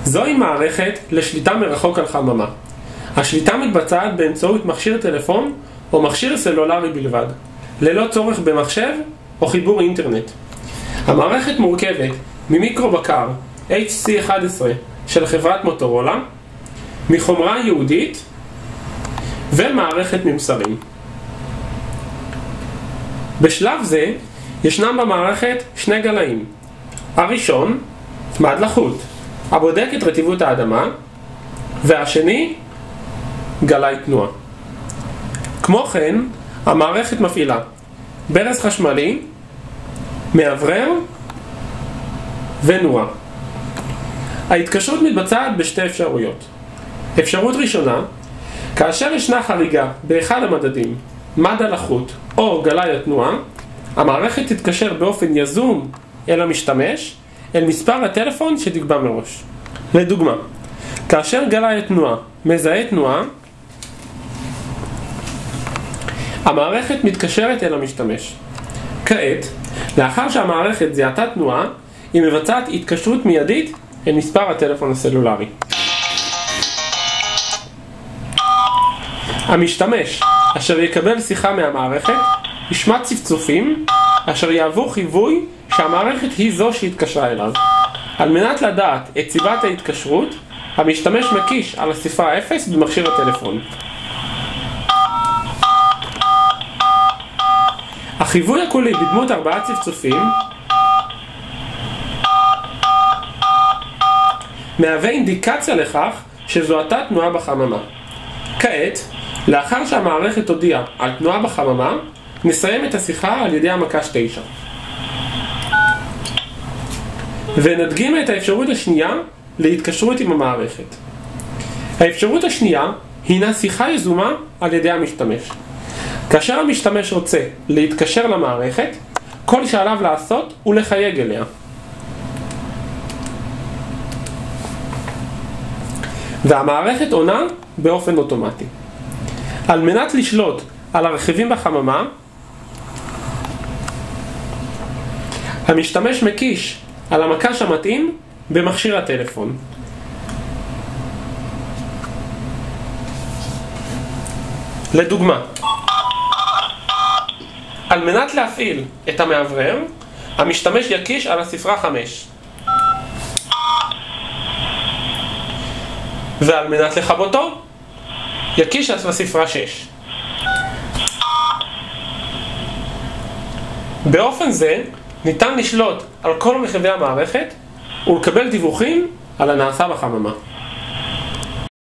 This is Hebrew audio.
זוהי מערכת לשליטה מרחוק על חממה. השליטה מתבצעת באמצעות מכשיר טלפון או מכשיר סלולרי בלבד, ללא צורך במחשב או חיבור אינטרנט. המערכת מורכבת ממיקרו בקר HC11 של חברת מוטורולה, מחומרה יהודית ומערכת ממסרים. בשלב זה ישנם במערכת שני גלאים. הראשון, מד לחות, הבודק את רטיבות האדמה, והשני, גלאי תנועה. כמו כן, המערכת מפעילה ברז חשמלי, מאוורר ונורה. ההתקשרות מתבצעת בשתי אפשרויות. אפשרות ראשונה, כאשר ישנה חריגה באחד המדדים, מד הלחות או גלאי התנועה, המערכת תתקשר באופן יזום אל המשתמש, אל מספר הטלפון שתקבע מראש. לדוגמה, כאשר גלאי התנועה מזהה תנועה, המערכת מתקשרת אל המשתמש. כעת, לאחר שהמערכת זיהתה תנועה, היא מבצעת התקשרות מיידית אל מספר הטלפון הסלולרי. המשתמש אשר יקבל שיחה מהמערכת ישמע צפצופים אשר יעבור חיווי שהמערכת היא זו שהתקשרה אליו. על מנת לדעת את סיבת ההתקשרות, המשתמש מקיש על הספרה 0 במכשיר הטלפון. החיווי הקולי בדמות 4 צפצופים מהווה אינדיקציה לכך שזוהתה תנועה בחממה. כעת, לאחר שהמערכת הודיעה על תנועה בחממה, נסיים את השיחה על ידי המקש 9. ונדגים את האפשרות השנייה להתקשרות עם המערכת. האפשרות השנייה הינה שיחה יזומה על ידי המשתמש. כאשר המשתמש רוצה להתקשר למערכת, כל שעליו לעשות הוא לחייג אליה. והמערכת עונה באופן אוטומטי. על מנת לשלוט על הרכיבים בחממה, המשתמש מקיש על המקש המתאים במכשיר הטלפון. לדוגמה, על מנת להפעיל את המאוורר, המשתמש יקיש על הספרה 5. ועל מנת לכבותו, יקיש על הספרה 6. באופן זה ניתן לשלוט על כל רכיבי המערכת ולקבל דיווחים על הנעשה בחממה.